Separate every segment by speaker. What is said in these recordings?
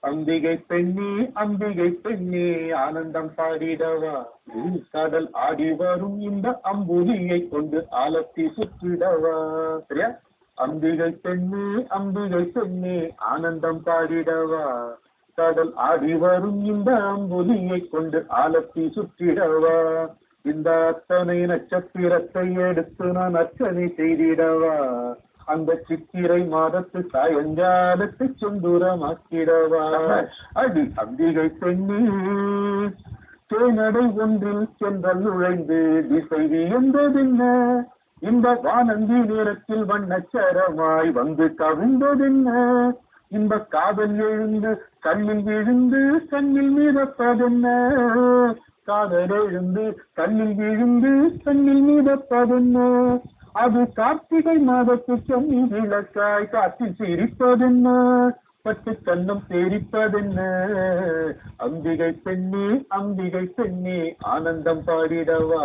Speaker 1: அம்பிகை பெண்ணே ஆனந்தம் பாடிடவா, கடல் ஆடி வரும் இந்த அம்புலியை கொண்டு ஆலத்தி சுற்றிடவா. சரியா? அம்பிகை பெண்ணே ஆனந்தம் பாடிடவா, கடல் ஆடி வரும் இந்த அம்புலியை கொண்டு ஆலத்தி சுற்றிடவா. இந்த அத்தனை நட்சத்திரத்தை எடுத்து நான் அர்ச்சனை செய்திடவா, அந்த சித்திரை மாதத்து சாயங்காலத்து சுந்தூரமாக்கிடவா. அடி அம்பிகை பெண்ணே தேனடை ஒன்றில் சென்றல் நுழைந்து திசை வியந்ததென்ன, இந்த வானந்தி நேரத்தில் வண்ணச்சரமாய் வந்து கவிழ்ந்ததென்ன, இந்த காதல் எழுந்து கண்ணில் விழுந்து கண்ணில் மீதப்பதென்ன, காதல் எழுந்து கண்ணில் விழுந்து கண்ணில் மீதப்பதென்ன, அது கார்த்திகை மாதத்து சென்னி விளக்காய் காற்றில் சிரிப்பதென்ன, பட்டு கண்ணம் சேரிப்பதென்ன. அம்பிகை பெண்ணே ஆனந்தம் பாடிடவா,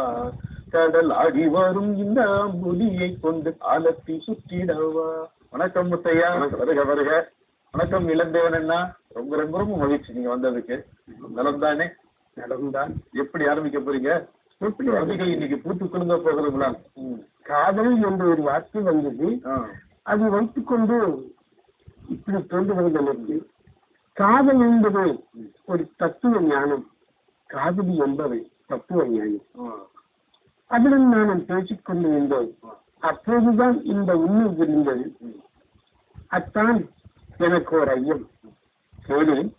Speaker 1: கடல் ஆடி வரும் இந்த அம்புலியை கொண்டு ஆலத்தி சுற்றிடவா. வணக்கம் முத்தையா. வருக வருக. வணக்கம் இளந்தேவன் அண்ணா. ரொம்ப ரொம்ப ரொம்ப மகிழ்ச்சி நீங்க வந்ததுக்கு. நலம் தானே? நலம்தான். எப்படி ஆரம்பிக்க போறீங்க? எப்படி அம்பிகை இன்னைக்கு பூத்து குலுங்க போகிறீங்களா?
Speaker 2: காதல் என்ற ஒரு வார்த்தை வந்தது, அதை வைத்துக்கொண்டு இப்படி தோன்றுவதிலிருந்து காதல் என்பது ஒரு தத்துவ ஞானம், காதலி என்பவை தத்துவ ஞானம். அதில் நான் பேசிக்கொண்டு இருந்தேன். அப்போதுதான் இந்த உண்மை புரிந்தது. அத்தான் எனக்கு ஒரு ஐயம் கேளேன்,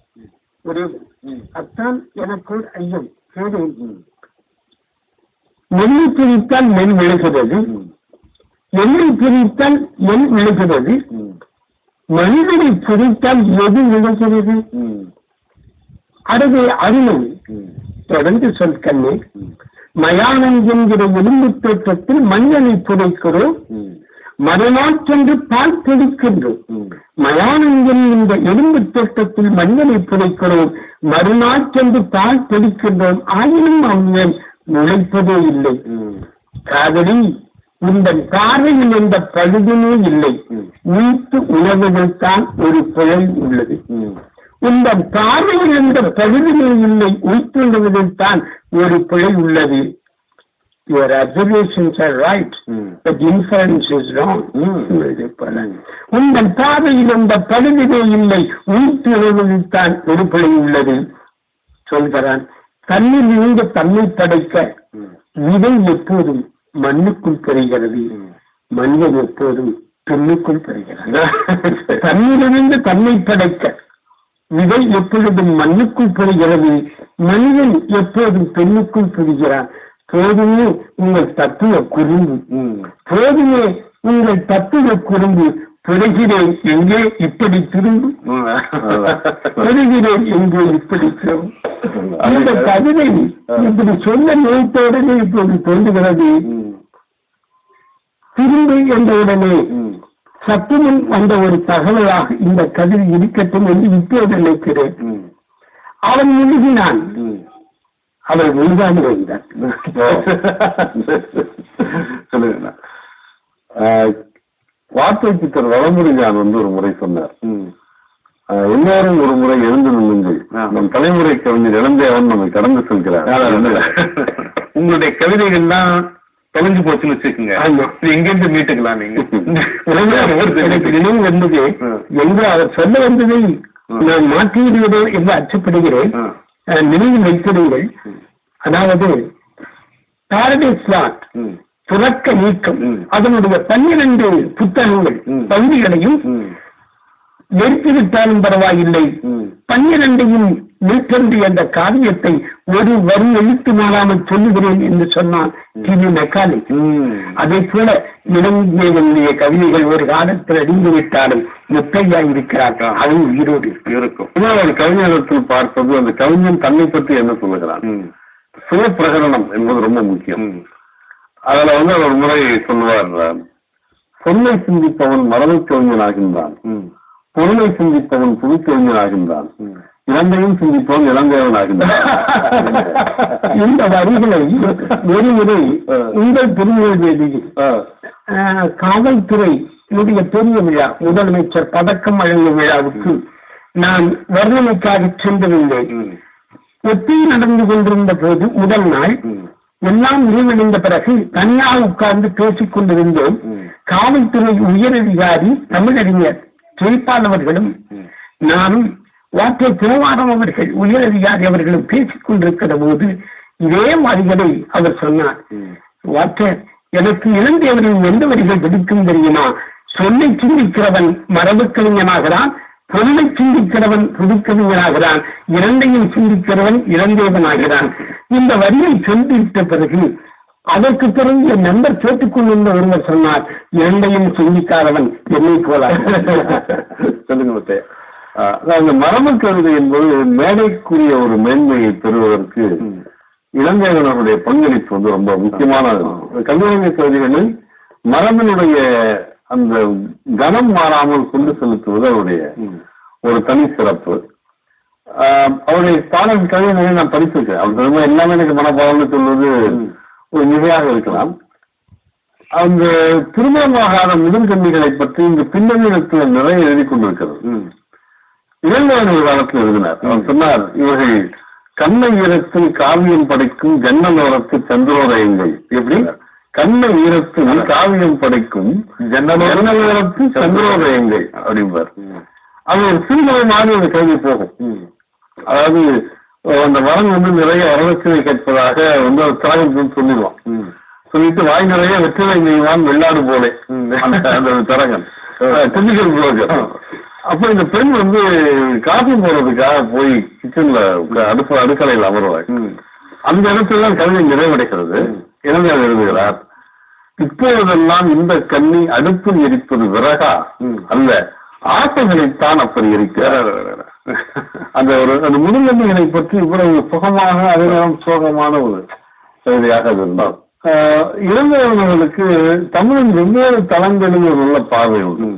Speaker 2: ஒரே அத்தான் எனக்கு ஒரு ஐயம் கேளேன். நெல்லை பிரித்தால் நெல் விழுகிறது, நெல்லை பிரித்தால் நெல் விழுகிறது, மனிதனை பிரித்தால் எது விழுகிறது? அருகே அருமை தொடர்ந்து சொல் கண்ணே. மயானம் என்கிற எலும்பு தோற்றத்தில் மனிதனை புதைக்கிறோம், மறுநாற்றென்று பால் தெளிக்கின்றோம். மயானம் என்கின்ற எலும்பு தோற்றத்தில் மனிதனை புதைக்கிறோம், மறுநாற்றென்று பால் தெளிக்கின்றோம். ஆயினும் அவன் நுழைப்பதே இல்லை. காதலி உந்தன் பார்வையில் எந்த பழுதுமே இல்லை, நீட்டு உணர்வதில் தான் ஒரு பிழை உள்ளது. உந்தன் பார்வையில் எந்த பழுதுமே இல்லை, உயிர்த்துள்ளதில் தான் ஒரு பிழை உள்ளது. Your observations are right, but inference is wrong. உந்தன் பார்வையில் எந்த பழுதுமே இல்லை, உயிர்த்துள்ளதில் தான் ஒரு பிழை உள்ளது. சொல்கிறான், தன்னில் இருந்து தன்னை படைக்க விதை எப்போதும் மண்ணுக்குள் பெறுகிறது, மனிதன் எப்போதும் பெண்ணுக்குள் பெறுகிறது. தன்னிலிருந்து தன்னை படைக்க விதை எப்பொழுதும் மண்ணுக்குள் பெறுகிறது, மனிதன் எப்போதும் பெண்ணுக்குள் பெறுகிறான். போதுமே உங்கள் தத்துவ குறும்பு, போதுமே உங்கள் தத்துவ குறும்பு. பெறுகிறேன் எங்கே இப்படி திரும்பு, பெறுகிறேன் எங்கே இப்படி திரும்பு. அந்த கவிதை இப்படி சொல்ல நோயத்தோடனே இப்போது தோன்றுகிறது. திரும்பு என்ற உடனே சற்று முன் வந்த ஒரு தகவலாக இந்த கவிதை இருக்கட்டும் என்று இப்போது நினைக்கிறேன். அவன் முழுகினான், அவள் முழுகாமல் இருந்தான்.
Speaker 1: சொல்லுங்க. வார்த்தை சித்தர் வளமுருகான் ஒரு முறை சொன்னார், எல்லாரும் ஒரு முறை எழுந்து நின்று நம் தலைமுறை கவிஞர் இளந்தேவன் நம்மை கடந்து செல்கிறார். உங்களுடைய கவிதைகள் தான் தொலைஞ்சு போச்சுன்னு வச்சுக்கோங்க, எங்கிருந்து மீட்டுக்கலாம் நீங்க?
Speaker 2: எனக்கு நினைவு வந்தது என்று அவர் சொல்ல வந்ததை நான் மாற்றிவிடுவதோ என்று அச்சப்படுகிறேன். நினைவில் வைத்திடுங்கள். அதாவது பாரடைஸ் லாஸ்ட், துறக்க நீக்கம், அதனுடைய 12 புத்தகங்கள் பகுதிகளையும் நிறுத்திவிட்டாலும் பரவாயில்லை, 12ஐயும் நிறுத்தன்று என்ற காவியத்தை ஒரு வரி எழுத்து மாறாமல் சொல்லுகிறேன் என்று சொன்னான் டிவி மெக்காலே. அதே போல இளஞ்சேவனுடைய கவிதைகள் ஒரு காலத்தில் அடிந்து விட்டாலும் முத்தையா இருக்கிறார்கள், அது உயிரோடு இருக்கும்.
Speaker 1: ஒரு கவிஞத்தில் பார்ப்பது அந்த கவிஞன் தன்னை பற்றி என்ன சொல்லுகிறான், சுய பிரகடனம் என்பது ரொம்ப முக்கியம். அதுல அவர் ஒரு முறை சொல்லுவார், சொல்லை சிந்திப்பவன் மரபு கவிஞன் ஆகின்றான், பொருளை சிந்திப்பவன் புது கவிஞன் ஆகின்றான், இளந்தையும் சிந்திப்பவன் இளந்தேவன் ஆகின்றான்.
Speaker 2: இந்த வரிகளை ஒரு முறை உங்கள் திருநெல்வேலியில் காவல்துறை பெரிய விழா, முதலமைச்சர் பதக்கம் வழங்கும் விழாவுக்கு நான் வர்ணனைக்காக சென்றிருந்தேன். ஒத்தி நடந்து கொண்டிருந்த போது முதல் நாள் எல்லாம் நிறைவடைந்த பிறகு தனியாக உட்கார்ந்து பேசிக் கொண்டிருந்தோம். காவல்துறை உயரதிகாரி தமிழறிஞர் ஜெய்பால் அவர்களும் நானும் வார்த்தை திருவாரம் அவர்கள் உயரதிகாரி அவர்களும் பேசிக் கொண்டிருக்கிற போது இதே வரிகளை அவர் சொன்னார். வார்த்தை, எனக்கு இளந்தேவரின் எந்த வரிகள் பிடிக்கும் தெரியுமா? சொல்லை சிந்திக்கிறவன் மரபு கவிஞனாகிறான், பொருளை சிந்திக்கிறவன் புதுக்கவிஞனாகிறான், இரண்டையும் சிந்திக்கிறவன் இளந்தேவனாகிறான். இந்த வரியை சொல்லிவிட்ட பிறகு அதற்கு பிறகு என் நண்பர் கேட்டுக்கொண்டிருந்த ஒருவர் சொன்னார், இரண்டையும் சிந்திக்காதவன் என்னை போல.
Speaker 1: சொல்லுங்க. அந்த மரபு கவிதை என்பது மேடைக்குரிய ஒரு மேன்மையை பெறுவதற்கு இளந்தேவனுடைய பங்களிப்பு வந்து ரொம்ப முக்கியமானது. கவிஞர் கவிதைகளில் மரபினுடைய அந்த கனம் மாறாமல் கொண்டு செலுத்துவது அவருடைய ஒரு தனி சிறப்பு. அவருடைய பாடல் கவிதைகளை நான் படிச்சிருக்கேன். அவர் எல்லாமே எனக்கு மனப்பாடம்னு சொல்வது ஒரு மிகையாக இருக்கலாம். அந்த திருமணமாகாத முதற்கண்ணிகளை பற்றி இந்த பின்னணியத்தில் நிறைய எழுதி கொண்டிருக்கிறது. இளந்தேவன் ஒரு காலத்தில் எழுதினார். அவர் சொன்னார், இவர்கள் கண்ண ஈரத்தில் காவியம் படைக்கும் ஜன்னலோரத்து சந்திரோதயங்கள். எப்படி? கண்ண ஈரத்தில் காவியம் படைக்கும் ஜன்னலோரத்து சந்திரோதயங்கள் அப்படிம்பார். அது ஒரு சிறுகதை மாதிரி அந்த கல்வி போகும். அதாவது அந்த வரன் வந்து நிறைய வரலட்சணை கேட்பதாக வந்து தரகன் சொல்லிடுவான். சொல்லிட்டு வாய் நிறைய வெற்றிலை நெய்வான் வெள்ளாடு போலே அந்த தரகன் டெக்னிக்கல் புரோக்கர். அப்ப இந்த பெண் வந்து காஃபி போடுறதுக்காக போய் கிச்சன்ல அடுக்கலையில் அமர்வாள். அந்த இடத்துல தான் கவிதை நிறைவடைகிறது. இளந்தேவன் எழுதுகிறார், இப்பொழுதெல்லாம் இந்த கண்ணி அடுப்பில் எரிப்பது விறகா அல்ல, ஆசைகளைத்தான் அப்படி இருக்கிறார். அந்த ஒரு அந்த முதுகண்ணிகளை பற்றி இவ்வளவு சுகமாக அதே நேரம் சோகமான ஒரு கவிதையாக அது இருந்தால் இளந்தேவர்களுக்கு தமிழின் வெவ்வேறு தளங்களில் ஒரு நல்ல பார்வை உண்டு.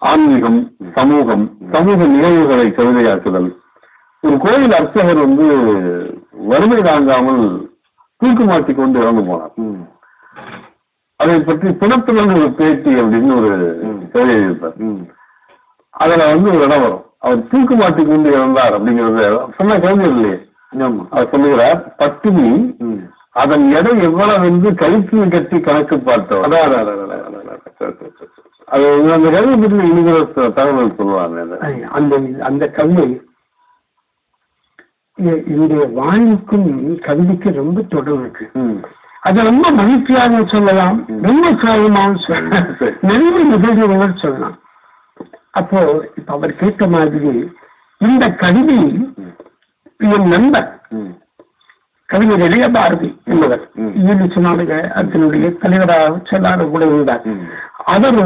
Speaker 1: ஆன்மீகம், சமூகம், சமூக நிகழ்வுகளை கவிதையாக்குதல். ஒரு கோயில் அர்ச்சகர் வந்து வறுமை தாங்காமல் தூக்கு மாட்டி கொண்டு இறந்து போனார். அதை பற்றி பிணத்துடன் ஒரு பேட்டி அப்படின்னு ஒரு கவிதை எழுதியிருப்பார். அதுல வந்து ஒரு இடம் வரும், அவர் தூக்கு மாட்டி கொண்டு இறந்தார் அப்படிங்கிறது சொன்ன கவிதை இல்லையே. அவர் சொல்லுகிறார், பட்டினி அதன் எடை எவ்வளவு என்று கைக்கு கட்டி கணக்கு பார்த்தோம். அது அந்த கவிதை பற்றி இணைகிற தகவல் சொல்லுவாங்க.
Speaker 2: அந்த கவிதை என்னுடைய வாழ்வுக்கும் கவிதைக்கு ரொம்ப தொடர்பு இருக்கு. அதை ரொம்ப மகிழ்ச்சியாக சொல்லலாம், ரொம்ப சோகமாகவும் சொல்லலாம், நிறைய நிகழ்வுகள் சொல்லலாம். அப்போ இப்ப அவர் கேட்ட மாதிரி இந்த கவிதை என் நண்பர் கவிஞர் இளைய பாரதி என்பவர் ஈடு நாடக அதனுடைய தலைவராக சொல்லாத கூட இருந்தார். அவர்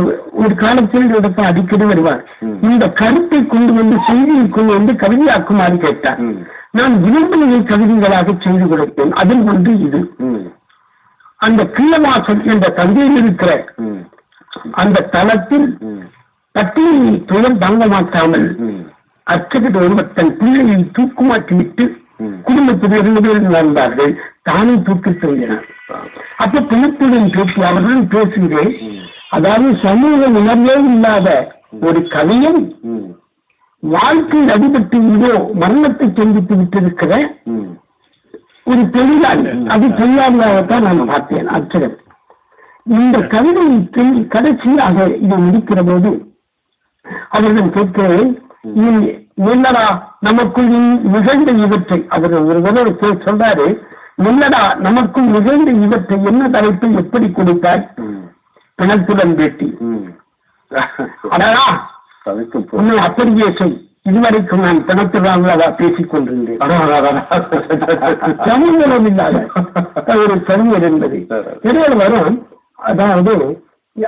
Speaker 2: ஒரு காலத்தில் இடத்தை அடிக்கடி வருவார். இந்த கருத்தை கொண்டு வந்து செய்தியை கொண்டு வந்து கவிதையாக்குமாறு கேட்டார். நான் விரும்பிய கவிதைகளாக செய்து கொடுத்தேன். அதில் ஒன்று இது. அந்த கீழவாசல் என்ற தந்தையில் இருக்கிற அந்த தளத்தில் பட்டினி துயர் தாங்க மாட்டாமல் அச்சகர் ஒருவர் தன் பிள்ளையை தூக்குமாட்டிவிட்டு குடும்பத்தில் 2 பேர் நடந்தார்கள். தானே தூக்கி செல்கிறார். அப்ப பிணத்துடன் பேசி அவர்களும் பேசுகிறேன். அதாவது சமூக உணர்வே இல்லாத ஒரு கவியன் வாழ்க்கை அடிபட்டு இதோ மரணத்தை சந்தித்து விட்டிருக்கிற ஒரு தொழிலாளி, அது தொழிலாளியாகத்தான் நான் பார்த்தேன் அச்சகர். இந்த கவிதை கடைசியாக இதை முடிக்கிற போது அவர்கள் கேட்கிறேன், என்னடா நமக்குள் நிகழ்ந்த இவற்றை அவர் ஒருவர் சொல்றாரு, என்னடா நமக்குள் நிகழ்ந்த இவற்றை என்ன தலைப்பை எப்படி கொடுத்தாய்? பிணத்துடன் பேட்டி. அடா உன்னை அப்படியே சொல், இதுவரைக்கும் நான் பிணத்துடன் பேசிக் கொண்டிருந்தேன். சமூகம் இல்லாத ஒரு கவிஞர் என்பது இடையில் வரும்.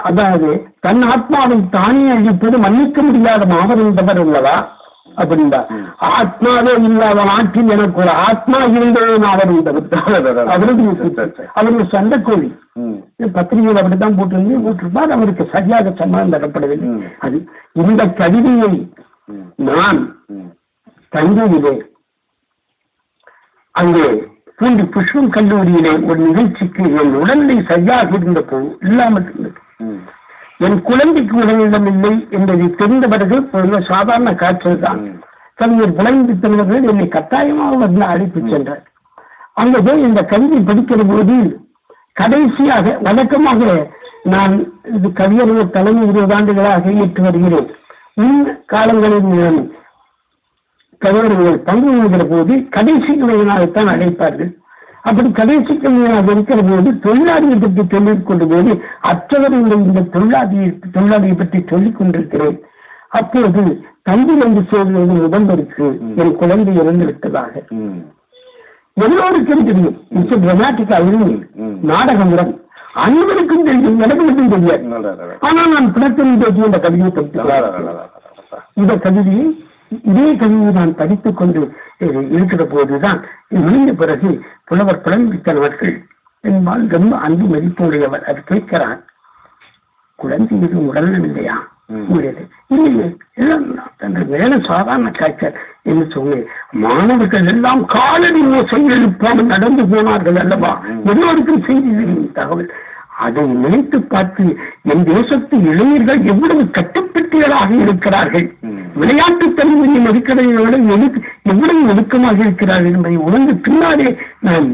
Speaker 2: அதாவது தன் ஆத்மாவை தானே அழிப்பது மன்னிக்க முடியாத மாபெருந்தவர் உள்ளதா அப்படின்னா, ஆத்மாவே இல்லாத நாட்டில் எனக்கு ஒரு ஆத்மா இருந்தது அவருக்கு சண்டைக்கோழி பத்திரிகையில் அப்படித்தான் போட்டிருப்பார். அவருக்கு சரியாக சம்மதம் தரப்படவில்லை. அது இந்த கவிதையை நான் தஞ்சையிலே அங்கே பூண்டி புஷ்பம் கல்லூரியிலே ஒரு நிகழ்ச்சிக்கு என் உடல்நிலை சரியாக இருந்த போது இல்லாமல் இருந்தது. என் குழந்தைக்கு உடலிடம் இல்லை என்பதை தெரிந்த பிறகு ஒரு சாதாரண காய்ச்சல் தான். கவிஞர் புலம்பி தலைவர்கள் என்னை கட்டாயமாக வந்து அழைத்து சென்றார். அங்கே போய் இந்த கவிதை படிக்கிற போது கடைசியாக வழக்கமாக நான் இது கவிஞர்கள் தலைமை 20 ஆண்டுகளாக ஏற்று வருகிறேன். காலங்களில் நான் கவிஞர்கள் பங்கு கொள்கிற போது கடைசி கவிஞனாகத்தான் அழைப்பார்கள். அப்படி கடைசி கவிஞனாக இருக்கிற போது தொழிலாளியை பற்றி சொல்லிக் கொண்ட போது அற்றவர்கள் இந்த தொழிலாளியை பற்றி சொல்லிக் கொண்டிருக்கிறேன். அப்போது தம்பி வந்து சொல்வது முதல்வருக்கு என் குழந்தை இறந்து விட்டதாக எல்லோருக்கும் தெரியும். இட்ஸ் டிராமாட்டிக் அழுவி நாடகமுடன் அனைவருக்கும் தெரியும், எனக்கும் தெரியாது. ஆனால் நான் பிணத்தில் பேசி இந்த கவிதையை படித்து இந்த கவிதையை இதே கவிதையை நான் படித்துக் கொண்டு இருக்கிற போதுதான் முடிந்த பிறகு புலவர் புலம்பித்தனவர்கள் என்பால் ரொம்ப அன்பு மதிப்புடையவர். அது கேட்கிறார், குழந்தை இது உடல்நலம் இல்லையா? வேலை சாதாரண காய்ச்சல் என்று சொன்னேன். மாணவர்கள் எல்லாம் காலடி மோசங்கள் போல நடந்து போனார்கள் அல்லவா? எல்லோருக்கும் செய்தி தகவல். அதை நினைத்து பார்த்து என் தேசத்து இளைஞர்கள் எவ்வளவு கட்டுப்பட்டியலாக இருக்கிறார்கள், விளையாட்டு தலைமுறை மதிக்கடையோடு எவ்வளவு நெருக்கமாக இருக்கிறார்கள் என்பதை உணர்ந்து பின்னாலே நான்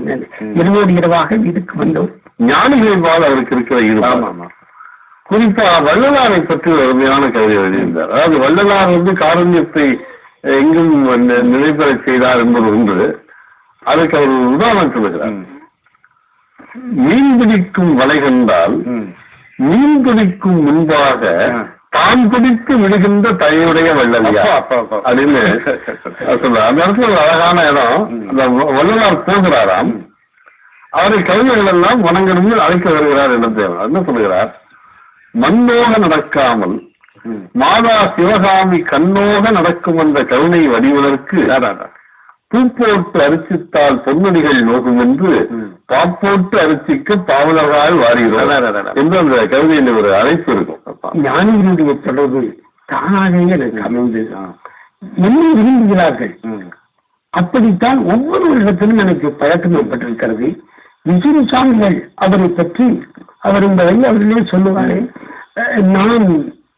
Speaker 2: இரவோடு இரவாக வீட்டுக்கு வந்தோம்.
Speaker 1: ஞானிகள் வாழ அவருக்கு இருக்கிற ஈடுபாடு. குறிப்பா வள்ளலாரை பற்றி ஒரு அருமையான கவிதை எழுதியிருந்தார். அதாவது வள்ளலார் வந்து காருண்யத்தை எங்கும் நிலைபெற செய்தார் என்பது ஒன்று. அதுக்கு அவர் உதாரணம் சொல்லுகிறார். மீன் பிடிக்கும் வலை கண்டால் மீன் பிடிக்கும் முன்பாக தான் பிடித்து விடுகின்ற தயவுடைய வள்ளலியா அப்படின்னு சொல்றார். அந்த இடத்துல ஒரு அழகான இடம். அந்த வள்ளலார் போகிறாராம், அவரை கவிஞர்கள் எல்லாம் வணங்கிருந்து அழைக்க வருகிறார் என்று என்ன சொல்லுகிறார்? மண்ணோக நடக்காமல் மாதா சிவகாமி கண்ணோக நடக்கும் என்ற கருணை வடிவதற்கு பூப்போட்டு அரிசித்தால் பொன்னடிகள் நோகும் என்று பாப்போட்டு அரிசிக்க பாவலகால் வாரிகிறோம் என்று அந்த கவிதையில் ஒரு அழைப்பு இருக்கும்.
Speaker 2: ஞானிகளுடைய தொடர்பு தானாகவே எனக்கு அமைந்து என்ன விரும்புகிறார்கள். அப்படித்தான் ஒவ்வொரு இடத்திலும் எனக்கு பழக்கம் ஏற்பட்டிருக்கிறது. விஜய சாமிகள் அவரை பற்றி அவர் இந்த வழி அவர்களே சொல்லுவாரே, நான்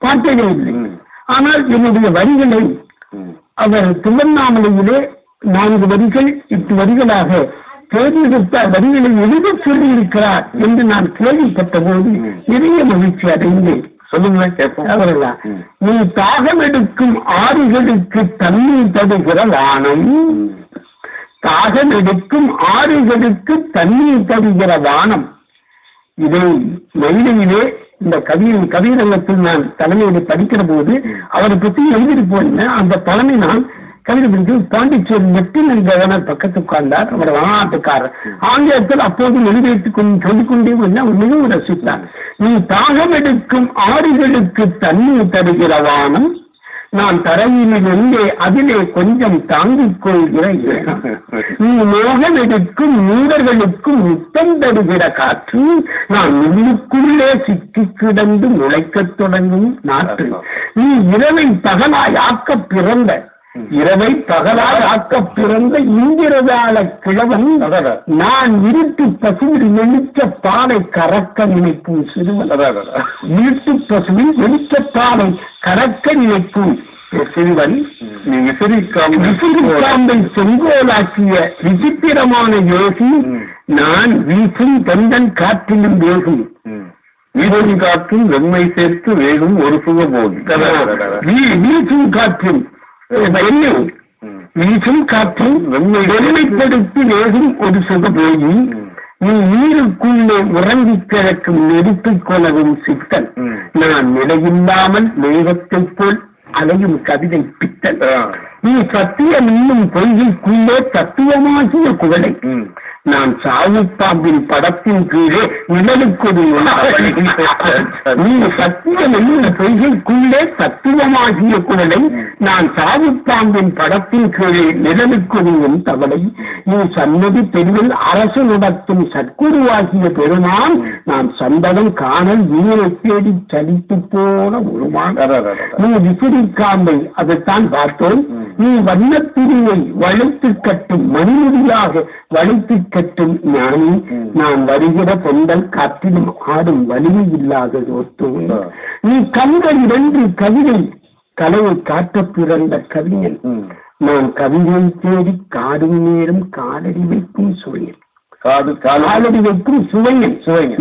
Speaker 2: பார்த்ததே இல்லை. ஆனால் என்னுடைய வரிகளை அவர் திருவண்ணாமலையிலே 4 வரிகள் 8 வரிகளாக தேர்ந்தெடுத்த வரிகளை எழுத சொல்லியிருக்கிறார் என்று நான் கேள்விப்பட்ட போது நிறைய மகிழ்ச்சி அடைந்தேன்.
Speaker 1: சொல்லுங்களேன் கேட்போம்.
Speaker 2: அவர்களா, நீ தாகம் எடுக்கும் ஆறுகளுக்கு தண்ணீர் தருகிற வானம், தாகம் எடுக்கும் ஆறுகளுக்கு தண்ணீர் தருகிற வானம். இதை மயிலையிலே இந்த கவிரங்கத்தில் நான் தலைமையை படிக்கிற போது அவரை பற்றி எழுதிட்டு போனேன். அந்த தலைமை நான் கவிதை பாண்டிச்சேரி லெப்டினன்ட் கவர்னர் பக்கத்து உட்கார்ந்தார். அவர் வடநாட்டுக்காரர். ஆங்கிலத்தில் அப்போது எழுதிட்டுக் சொல்லிக்கொண்டே வந்து அவர் மிகவும் ரசித்தார். நீ தாகம் எடுக்கும் ஆறுகளுக்கு தண்ணீர் தருகிற வானம், நான் தரையிலிருந்தே அதிலே கொஞ்சம் தாங்கிக் கொள்கிற இடம். நீ மோகம் எடுக்கும் மூடர்களுக்கும் முத்தம் தருகிற காற்று, நான் முன்னுக்குள்ளே சிக்கி கிடந்து முளைக்கத் தொடங்கும் நாற்று. நீ இரவை பகலாயாக்க பிறந்த இந்திரதாள கிழவன், நான் இருட்டு பசுவில் வெளிச்ச பாலை கறக்க நினைக்கும் சிறுவன். இருட்டு பசுவில் வெளிச்ச பாலை கறக்க நினைக்கும் சிறுவன், நீ விசிறிக்காம்பை செங்கோலாக்கிய விசித்திரமான யோகி, நான் வீசும் தொண்டன் காற்றிலும் வேகும். வீசும் காற்றும் வெண்மை சேர்த்து வேகும் ஒரு சுகபோதி. வீசும் காற்றும் வீசும் காற்றும் வெண்மைப்படுத்தி வேகும் ஒரு சுகபோதி, நீ நீருக்குள்ளே உறங்கி கிடக்கும் நெருப்பிக் கொலவும் சித்தன், நான் நிலையில்லாமல் மேகத்தைப் போல் அலையும் கவிதை பித்தன். நீ சத்தியம் இன்னும் பொய்கைக்குள்ளே தத்துவமாகிய குவளை, நான் சாவுப்பாம்பின் படத்தின் கீழே நிழலுக்கொரு நீ சத்தியம் என்னும் பொய்கைக்குள்ளே தத்துவமாகிய குவளை, நான் சாவுப்பாம்பின் படத்தின் கீழே நிழலுக்கொருவும் தவளை. நீ சன்னதி தெருவில் அரசு நடத்தும் சற்குருவாகிய பெருமான், நான் சந்தனம் காணல் வீரை தேடி சலித்து போன ஒருமான். நீ விசிறிக்காம்பை, அதைத்தான் பார்த்தோம். நீ வண்ணப்பிரிவை வளைத்து கட்டும் மணிமுடியாக வளைத்து கட்டும் ஞானி, நான் வருகிற பொங்கல் காற்றிலும் ஆடும் வலிமை இல்லாதது ஒத்துவும். நீ கண்கள் இரண்டு கவிதை கலையை காட்ட பிறந்த கவிஞன், நான் கவிதை தேடி காடும் நேரம் காலடி வைக்கும் சுவையன். காலடி வைக்கும் சுவையன்,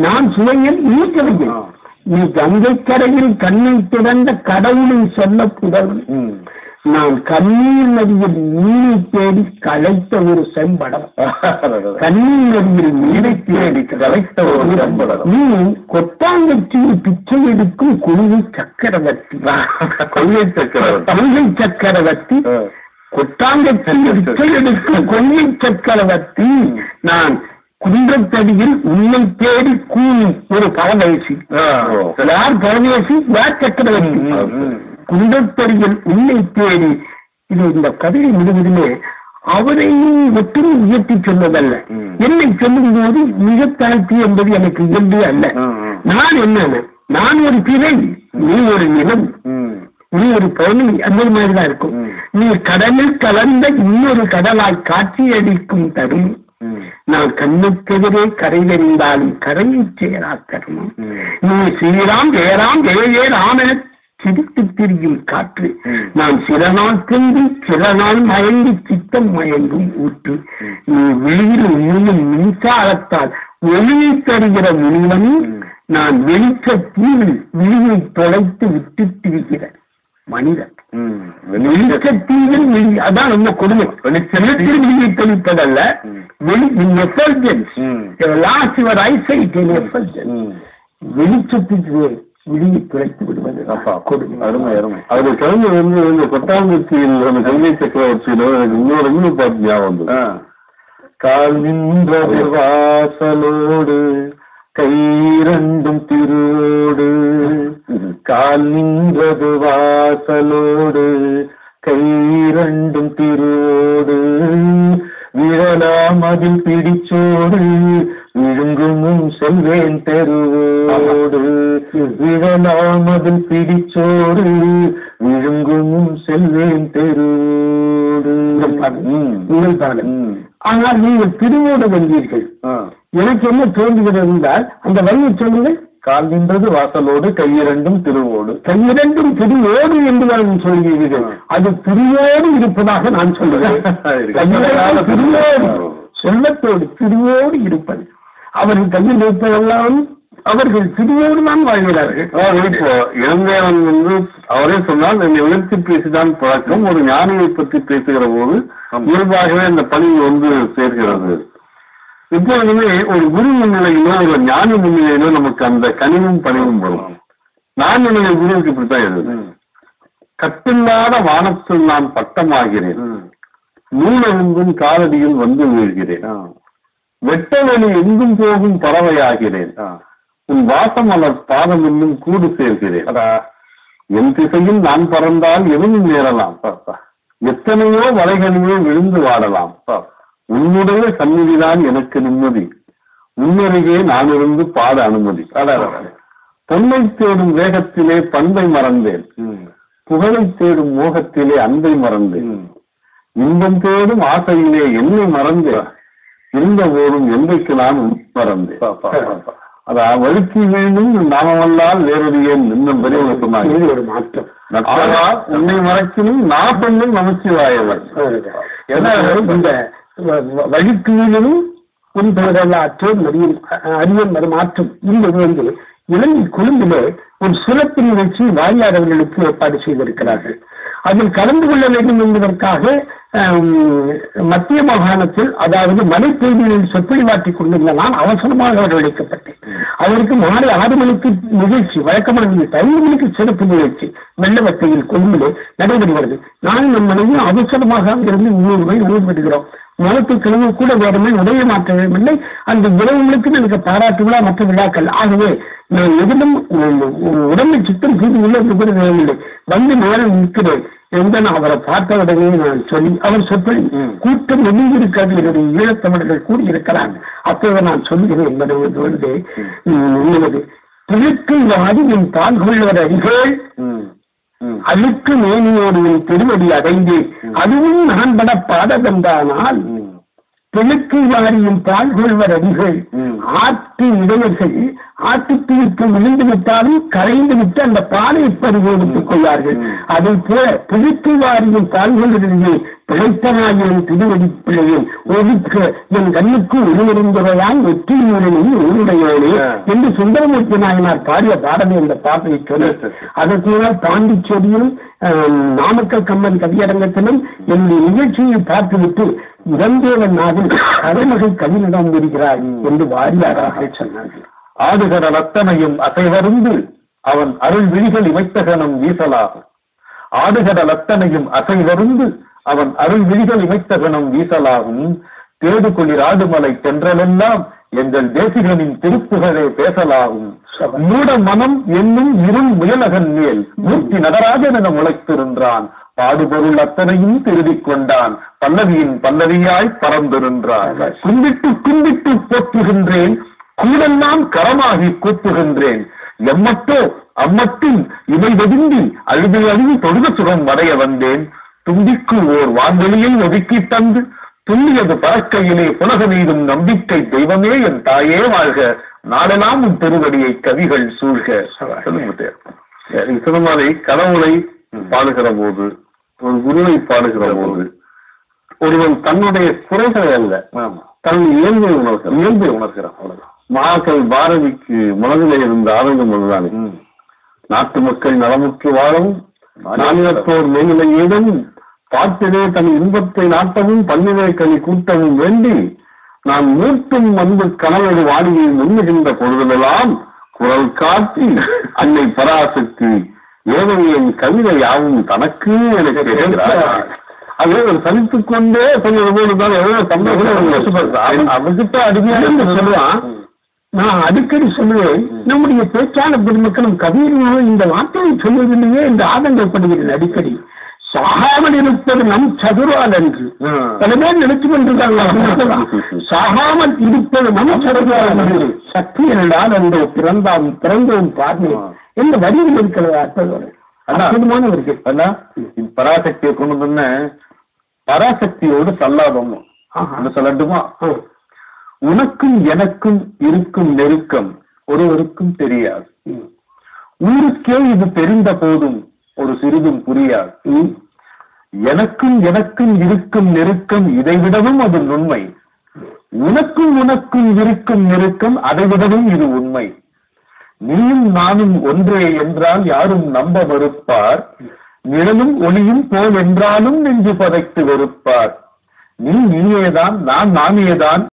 Speaker 2: நான் சுவையன், நீ கவிஞன். நீ கங்கை கரையில் கண்ணை திறந்த கடவுளை சொல்ல புதல்வன், நான் கண்ணீர் நதியில் நீரை தேடி கலைத்த ஒரு செம்படம். கண்ணீர் நதியில் நீரை தேடி கலைத்த ஒரு செம்படம். நீ கொட்டாங்கச்சியில் பிச்சை எடுக்கும் கொள்கை சக்கரவர்த்தி. கொள்கை சக்கரவர்த்தி, கொட்டாங்கச்சியில் பிச்சை எடுக்கும் கொள்கை சக்கரவர்த்தி. நான் குன்றத்தடியில் உன்னை தேடி கூலி ஒரு பரதேசி. யார் பரதேசி? யார் சக்கரவர்த்தி? குன்றத்தடியில் உன்னை தேடி. இது இந்த கவிதை முழுவதுமே அவரை மட்டும் உயர்த்தி சொன்னதல்ல, என்னை சொல்லும் போது மிக தாழ்த்தி என்பது எனக்கு இயல்பு அல்ல. நான் என்ன, நான் ஒரு பிறை, நீ ஒரு நிலம், நீ ஒரு பௌர்ணமி, அந்த மாதிரிதான் இருக்கும். நீ கடலில் கலந்த இன்னொரு கடலாய் காட்சியளிக்கும் தரும். நான் கண்ணுக்கெதிரே கரை தெரிந்தாலும் கரையை சேரா தருமம். நீ ஸ்ரீராம் ஜெயராம் ஜெய ஜெய ராம சிரித்து திரியும் காற்று. நான் சில நாள் தின்றி சில நாள் மயங்கி சித்தம் மயங்கும் ஊற்று. நீ வெளியில் உண்மையும் மின்சாரத்தால் ஒளியை தருகிற முனிவன். நான் வெளிச்ச தீவில் விழியை தொலைத்து விட்டு திரிகிற மனிதன். வெளிச்சத்தீவில் விழி, அதான் ரொம்ப கொடுமை. வெளிச்சத்தில் விழியை தெளிப்பதல்ல, வெளிச்சத்துக்கு விழியை துளைத்து விடுவது கொடுமை.
Speaker 1: அருமை அருமை. அது கவிஞர் வந்து இந்த கொட்டாங்குச்சியில் அந்த கங்கை சக்கரவர்த்தியில எனக்கு இன்னொரு இன்னும் பார்த்து ஞாபகம் வந்து, கால் நின்றது வாசலோடு கைரண்டும் திருவோடு. கால் நின்றது வாசலோடு கைரண்டும் திருவோடு. விழலாம் அதில் பிடிச்சோடு விழுங்கும் செல்வேன் தெருவோடு. விழலாம் அதில் பிடிச்சோடு விழுங்கும் செல்வேன் தெருவோடு.
Speaker 2: ஆனால் நீங்கள் திருவோடு வந்தீர்கள். எனக்கு என்ன தோன்றுகிறது என்றால் அந்த வழியை சொல்லுங்கள்.
Speaker 1: கால் நின்றது வாசலோடு கையிரண்டும் திருவோடு.
Speaker 2: கையிரண்டும் திருவோடு என்று நான் சொல்கிறீர்கள். அது திருவோடு இருப்பதாக நான் சொல்லுவேன். திருவோடு செல்வத்தோடு திருவோடு இருப்பது. அவர்கள் கையில் இருப்பதெல்லாம் அவர்கள் திருவோடு தான் வாழ்கிறார்கள்.
Speaker 1: இப்போ இளந்தேவன் வந்து அவரே சொன்னால் என்னை உயர்த்தி பேசிதான் பழக்கம். ஒரு ஞானியை பற்றி பேசுகிற போது இயல்பாகவே அந்த பணி வந்து சேர்கிறது. இப்பொழுதுமே ஒரு குரு முன்னிலையிலோ ஒரு ஞானி முன்னிலையிலோ நமக்கு அந்த கனிவும் பணிவும் வரும். நான் என்னுடைய குருவுக்கு இப்படித்தான் எழுது. கட்டில்லாத வானத்தில் நான் பட்டமாகிறேன், நூலெங்கும் காலடியில் வந்து வீழ்கிறேன், வெட்டவெளி எங்கும் போகும் பறவையாகிறேன், உன் வாசம் அல்ல பாதம் இன்னும் கூடு சேர்க்கிறேன். என் திசையில் நான் பறந்தால் எதுவும் நேரலாம், எத்தனையோ வலைகளிலே விழுந்து வாடலாம். உன்னுடைய சந்நிதிதான் எனக்கு நிம்மதி, உன்னருகே நான் இருந்து பாட அனுமதி. பொன்னை தேடும் வேகத்திலே பண்பை மறந்தேன், புகழை தேடும் மோகத்திலே அன்பை மறந்தேன், இன்பம் தேடும் ஆசையிலே என்னை மறந்தேன், இருந்த போதும் எந்தைக்கு நான் மறந்தேன். அதான் வழுக்கி வீழும் நாமல்லால் வேறொரு ஏன் இன்னும் பெரியவங்க சொன்னாங்க.
Speaker 2: ஒரு மாற்றம்.
Speaker 1: உன்னை மறைக்கணும் நான் பெண்ணும் நமச்சிவாயவர்.
Speaker 2: ஏன்னா இந்த வழிக்கீழும் உன் பெயரல்லாற்றோம் அறிவன் வர மாற்றம். இந்த வந்து இலங்கை கொழும்பிலே ஒரு சிறப்பு நிகழ்ச்சி வாரியாளர்களுக்கு ஏற்பாடு செய்திருக்கிறார்கள். அதில் கலந்து கொள்ள வேண்டும் என்பதற்காக மத்திய மாகாணத்தில், அதாவது மலைப்பகுதிகளில் சொற்பொழிவாற்றிக் கொண்டிருந்த நான் அவசரமாக வரவழைக்கப்பட்டேன். அவருக்கு மாலை 6 மணிக்கு நிகழ்ச்சி, வழக்கமான 5 மணிக்கு சிறப்பு நிகழ்ச்சி வெள்ளவத்தையில் கொழும்பிலே நடைபெறுகிறது. நான் நம் மனைவியும் அவசரமாக அங்கிருந்து ஊர்வடுகிறோம். ஞாயிற்றுக்கிழமை கூட வேறுமே உடைய மாற்றமில்லை. அந்த உறவுகளுக்கு எனக்கு பாராட்டு விழா மற்ற விழாக்கள். ஆகவே நான் எதிலும் உடம்பை சுத்தம் செய்து உள்ள விரும்பவில்லை. வந்து நேரம் நிற்கிறேன் என்று நான் அவரை பார்த்த உடனே நான் சொல்லி அவர் சொற்பொழி கூட்டம் நெருங்கியிருக்காது என்னுடைய ஈழத்தமிழர்கள் கூடியிருக்கிறார். அப்போது நான் சொல்லுகிறேன் என்பது வந்து உள்ளது. கிழக்கு வாடி என் தாழ்கொள்வர் அடிகள் அழுக்கு மேனியோடு என் திருவடி அடைந்தேன், அதுவும் நான் பட பாடவென்றானால் பிழுக்கு வாரியும் பால் கொள்வர் அடிகள் ஆட்டு இடையர்கள் ஆட்டுத்தீர்க்கு விழுந்து விட்டாலும் கரைந்து விட்டு அந்த பாலை பறிகொடுத்துக் கொள்வார்கள். அதை போல பிழுக்கு வாரியும் பால் கொள்வதிலே பிழைத்தனாயின் திருவடி பிள்ளையும் ஒதுக்க என் கண்ணுக்கு உருவருந்தவையான் வெற்றி நூலினையும் உருடையோனே என்று சுந்தரமூர்த்தி நாயனார் பாடிய பாடலை இந்த பாட்டை சொல்லி அதற்கு முன்னால் பாண்டிச்சேரியிலும் நாமக்கல் கம்மன் கவியரங்கத்திலும் என்னுடைய நிகழ்ச்சியை பார்த்துவிட்டு இறந்தேவன் நாவில் தலைமகை கவினிடம் இருக்கிறார் என்று வாரியாராக சொன்னார்கள்.
Speaker 3: ஆடுகடல் அத்தனையும் அசைவருந்து அவன் அருள் விழிகள் இமைத்தகனம் வீசலாகும். ஆடுகடல் அத்தனையும் அசைவருந்து அவன் அருள் விழிகள் இமைத்தகனம் வீசலாகும். தேடு குளிர் ஆடுமலை சென்றலெல்லாம் எங்கள் தேசிகனின் திருப்புகளே பேசலாகும். மூட மனம் என்னும் இருள் முயலகன் மேல் மூர்த்தி நடராஜன் என முளைத்திருந்தான். பாடுபொருள் அத்தனையும் திருடிக் கொண்டான். பல்லவியின் பல்லவியாய் பறந்திருந்தான். கும்பிட்டு கும்பிட்டு போற்றுகின்றேன், கூடெல்லாம் கரமாகி கூப்புகின்றேன். எம்மட்டோ அம்மட்டில் இவை வெதுங்கி அழுது அழுது தொழுத சுகம் அடைய வந்தேன். தும்பிக்கு ஓர் வான்வெளியை ஒதுக்கி தந்து துள்ளியது பறக்கையிலே புலக மீதும் நம்பிக்கை தெய்வமே என் தாயே வாழ்க. நாடெல்லாம் உன் திருவடியை கவிகள் சூழ்க.
Speaker 1: சிவமாலை கடவுளை பாடுகிற போது, ஒரு குருவை பாடுகிற போது ஒருவன் தன்னுடைய குறைகளை அல்ல தன் இயல்பை உணர்கிறான். மகாகவி பாரதிக்கு மனதிலே இருந்த ஆரோக்கியம் அதுதானே. நாட்டு மக்கள் நலமுற்று வாழவும் நானிலத்தோர் மேல்நிலை ஏதவும் பாட்டிலே தன் இன்பத்தை நாட்டவும் பன்னிலை கனி கூட்டவும் வேண்டி நான் மூட்டும் வந்து கனவழி வாடியை முன்னுகின்ற பொழுதெல்லாம் குரல் காட்டி அன்னை பராசக்தி ஏழையின் கவிதை யாவும் தனக்கு எனக்கு கேட்கிறார். அதே ஒரு சலித்துக் கொண்டே சொல்வது போதுதான் எவ்வளவு சந்தோஷம் அவர்கிட்ட அடிமையாக சொல்லுவான். நான் அடிக்கடி சொல்லுவேன், நம்முடைய பேச்சாளர் பெருமக்களும் கவிஞர்களும் இந்த வார்த்தையை சொல்வதிலேயே இந்த ஆதங்கப்படுகிறேன். அடிக்கடி சாகாமல் இருப்பது நம் சதுரால் என்று பல பேர் நினைச்சு கொண்டிருக்காங்க. சாகாமல் இருப்பது நம் சதுரால் என்று சக்தி என்றால் அந்த பிறந்தோம் பார்வை எந்த வடிவில் இருக்கிறது அர்த்தம் அற்புதமானவர்கள்.
Speaker 3: பராசக்தியை கொண்டு வந்த பராசக்தியோடு சல்லாபம் சொல்லட்டுமா? உனக்கும் எனக்கும் இருக்கும் நெருக்கம் ஒருவருக்கும் தெரியாது. ஊருக்கே இது தெரிந்த போதும் ஒரு சிறிதும் புரியாது. எனக்கும் எனக்கும் இருக்கும் நெருக்கம் இதைவிடவும் அது உண்மை. உனக்கும் உனக்கும் இருக்கும் நெருக்கம் அதைவிடவும் இது உண்மை. நீயும் நானும் ஒன்றே என்றால் யாரும் நம்ப மறுப்பார். நிழலும் ஒளியும் போல் என்றாலும் நெஞ்சு பதைத்து வெறுப்பார். நீ நீயேதான், நான் நானேதான்,